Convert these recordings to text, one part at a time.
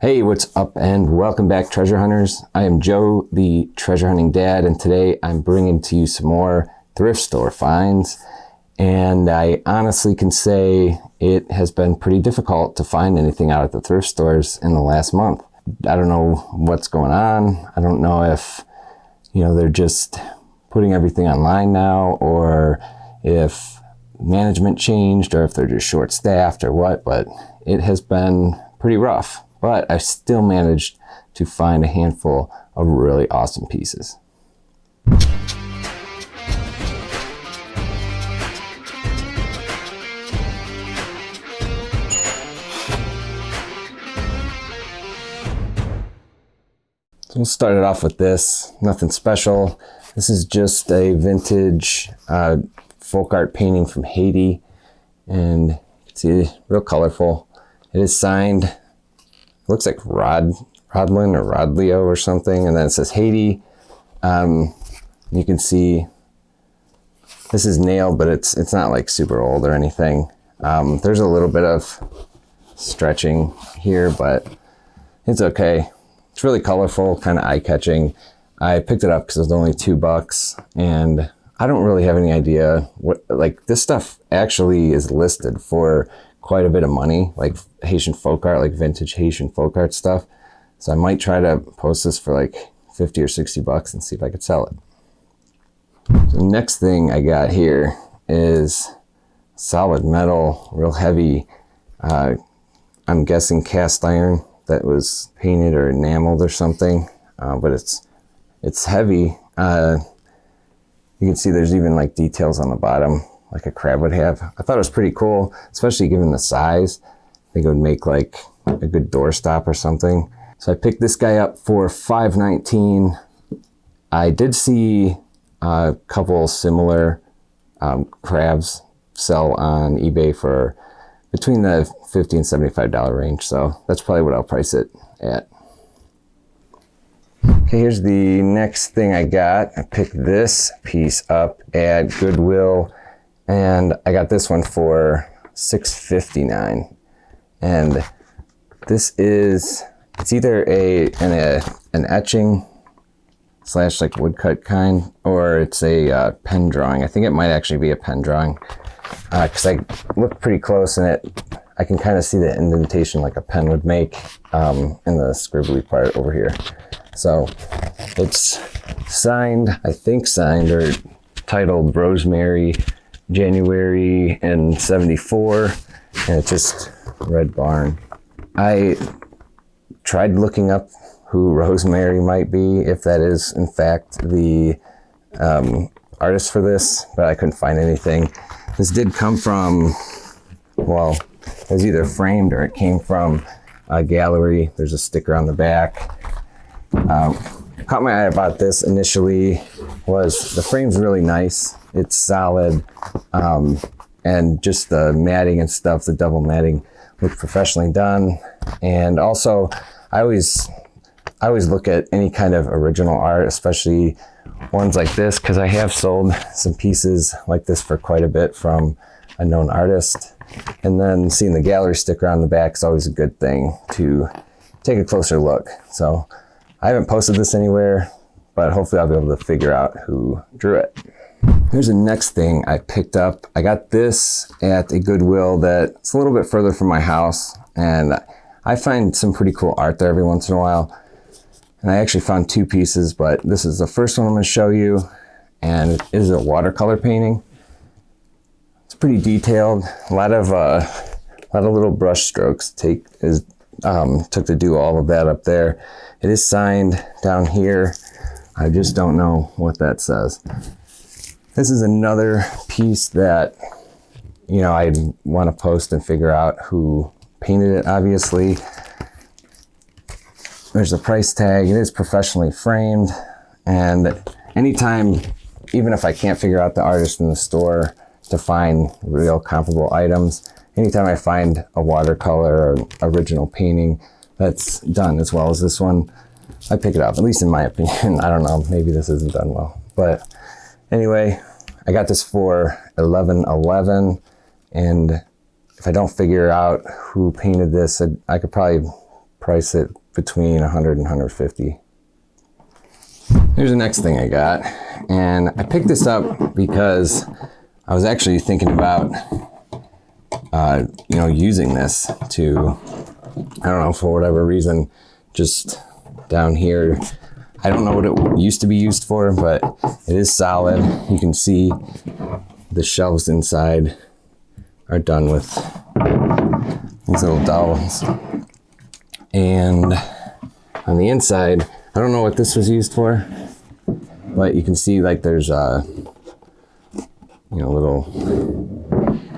Hey, what's up and welcome back, treasure hunters. I am Joe, the treasure hunting dad, and today I'm bringing to you some more thrift store finds. And I honestly can say it has been pretty difficult to find anything out at the thrift stores in the last month. I don't know what's going on. I don't know if, they're just putting everything online now, or if management changed, or if they're just short-staffed or what, but it has been pretty rough. But I still managed to find a handful of really awesome pieces. So we'll start it off with this. Nothing special. This is just a vintage folk art painting from Haiti. And you can see, real colorful. It is signed. Looks like Rodlin or Rodlio or something, and then it says Haiti. You can see this is nailed, but it's not like super old or anything. There's a little bit of stretching here, but it's okay. It's really colorful, kind of eye-catching. I picked it up because it was only $2, and I don't really have any idea what, like, this stuff actually is listed for quite a bit of money, like Haitian folk art, like vintage Haitian folk art stuff. So I might try to post this for like 50 or $60 and see if I could sell it. So the next thing I got here is solid metal, real heavy. I'm guessing cast iron that was painted or enameled or something, but it's heavy. You can see there's even like details on the bottom, like a crab would have. I thought it was pretty cool, especially given the size. I think it would make like a good doorstop or something. So I picked this guy up for $5.19. I did see a couple similar crabs sell on eBay for between the $50 and $75 range. So that's probably what I'll price it at. Okay, here's the next thing I got. I picked this piece up at Goodwill, and I got this one for $6.59. And this is, it's either an etching / like woodcut kind, or it's a pen drawing. I think it might actually be a pen drawing, because I looked pretty close and I can kind of see the indentation like a pen would make in the scribbly part over here. So it's signed, I think signed or titled Rosemary, January in '74, and it's just Red Barn. I tried looking up who Rosemary might be, if that is in fact the artist for this, but I couldn't find anything. This did come from, well, it was either framed or it came from a gallery. There's a sticker on the back. Caught my eye about this initially was the frame's really nice. It's solid, and just the matting and stuff, the double matting, looked professionally done. And also, I always look at any kind of original art, especially ones like this, because I have sold some pieces like this for quite a bit from a known artist. And then seeing the gallery sticker on the back is always a good thing to take a closer look. So I haven't posted this anywhere, but hopefully I'll be able to figure out who drew it. Here's the next thing I picked up. I got this at a Goodwill that's a little bit further from my house, and I find some pretty cool art there every once in a while. And I actually found two pieces, but this is the first one I'm going to show you, and it is a watercolor painting. It's pretty detailed. A lot of little brush strokes took to do all of that up there. It is signed down here. I just don't know what that says. This is another piece that, I want to post and figure out who painted it, obviously. There's a price tag. It is professionally framed. And anytime, even if I can't figure out the artist in the store to find real comparable items, anytime I find a watercolor or original painting that's done as well as this one, I pick it up, at least in my opinion. I don't know, maybe this isn't done well. But anyway, I got this for $11.11, and if I don't figure out who painted this, I could probably price it between 100 and 150. Here's the next thing I got, and I picked this up because I was actually thinking about using this to, I don't know, for whatever reason, just down here. I don't know what it used to be used for, but it is solid. You can see the shelves inside are done with these little dowels. And on the inside, I don't know what this was used for, but you can see like there's little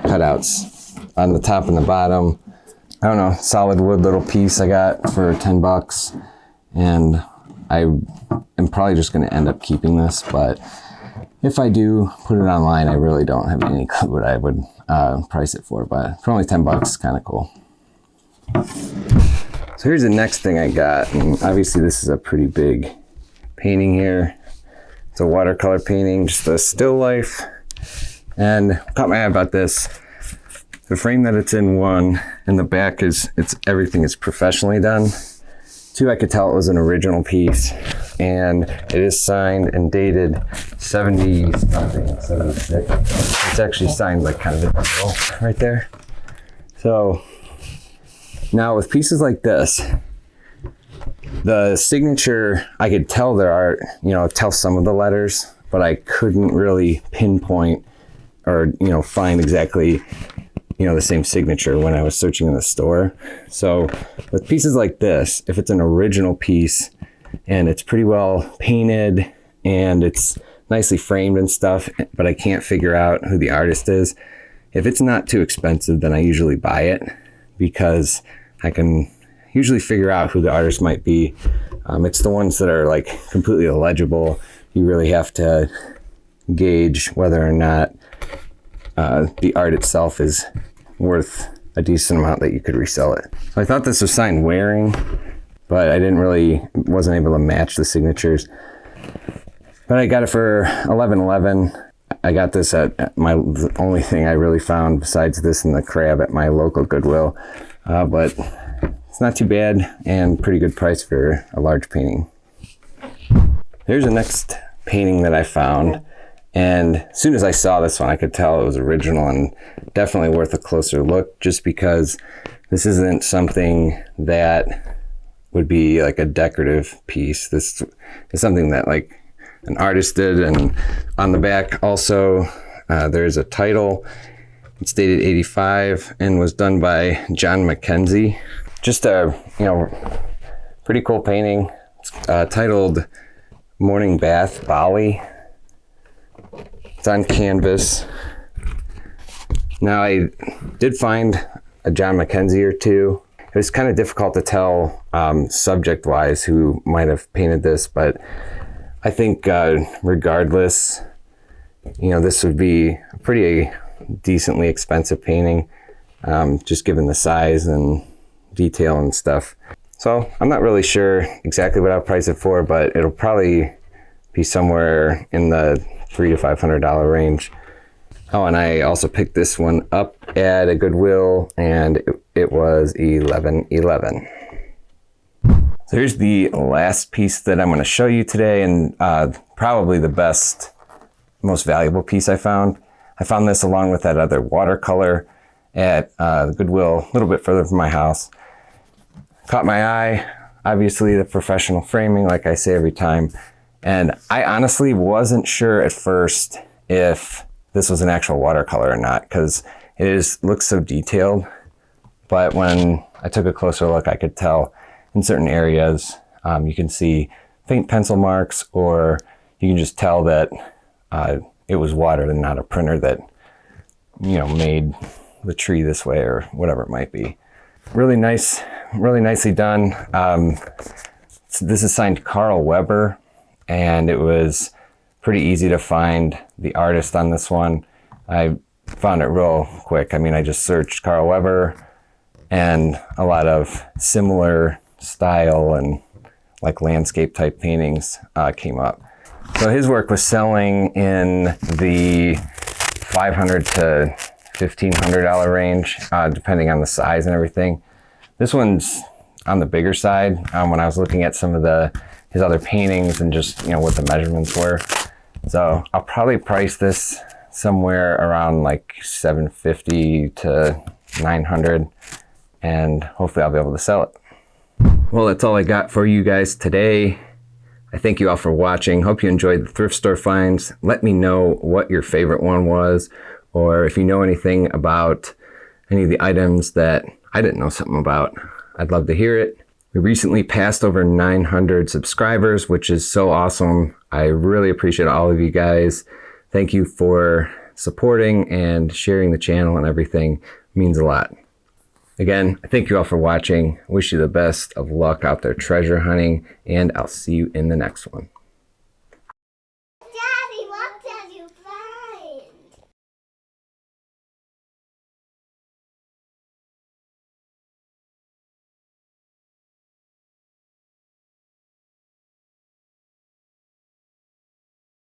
cutouts on the top and the bottom. I don't know, solid wood little piece I got for $10, and I am probably just going to end up keeping this, but if I do put it online, I really don't have any clue what I would price it for, but for only $10, kind of cool. So here's the next thing I got, and obviously this is a pretty big painting here. It's a watercolor painting, just a still life, and caught my eye about this. The frame that it's in, one, and the back everything is professionally done. Two, I could tell it was an original piece, and it is signed and dated 70-something, 76. It's actually signed like kind of in the middle right there. So now with pieces like this, the signature, I could tell there are, tell some of the letters, but I couldn't really pinpoint or, find exactly the same signature when I was searching in the store. So with pieces like this, if it's an original piece and it's pretty well painted and it's nicely framed and stuff, but I can't figure out who the artist is, if it's not too expensive, then I usually buy it because I can usually figure out who the artist might be. It's the ones that are like completely illegible. You really have to gauge whether or not the art itself is worth a decent amount that you could resell it. So I thought this was signed Waring, but I wasn't able to match the signatures. But I got it for $11.11. I got this at the only thing I really found besides this and the crab at my local Goodwill. But it's not too bad and pretty good price for a large painting. Here's the next painting that I found. And as soon as I saw this one, I could tell it was original and definitely worth a closer look, just because this isn't something that would be like a decorative piece. This is something that like an artist did. And on the back also, there's a title. It's dated 85 and was done by John Mackenzie. Just a, pretty cool painting. It's titled Morning Bath Bali. It's on canvas. Now I did find a John Mackenzie or two. It was kind of difficult to tell subject-wise who might have painted this, but I think regardless, this would be a pretty decently expensive painting, just given the size and detail and stuff. So I'm not really sure exactly what I'll price it for, but it'll probably be somewhere in the $300 to $500 range. Oh, and I also picked this one up at a Goodwill, and it was $11.11. So here's the last piece that I'm going to show you today, and probably the best, most valuable piece I found. I found this along with that other watercolor at Goodwill, a little bit further from my house. Caught my eye, obviously the professional framing, like I say every time. And I honestly wasn't sure at first if this was an actual watercolor or not, because it looks so detailed. But when I took a closer look, I could tell in certain areas, you can see faint pencil marks, or you can just tell that it was water and not a printer that, made the tree this way or whatever it might be. Really nice, really nicely done. This is signed Carl Weber, and it was pretty easy to find the artist on this one. I found it real quick. I just searched Carl Weber, and a lot of similar style and like landscape type paintings came up. So his work was selling in the $500 to $1,500 range, depending on the size and everything. This one's on the bigger side when I was looking at some of his other paintings and just, you know, what the measurements were. So I'll probably price this somewhere around like $750 to $900, and hopefully I'll be able to sell it. Well, that's all I got for you guys today. I thank you all for watching. Hope you enjoyed the thrift store finds. Let me know what your favorite one was, or if you know anything about any of the items that I didn't know something about. I'd love to hear it. We recently passed over 900 subscribers, which is so awesome. I really appreciate all of you guys. Thank you for supporting and sharing the channel and everything. It means a lot. Again, thank you all for watching. Wish you the best of luck out there treasure hunting, and I'll see you in the next one.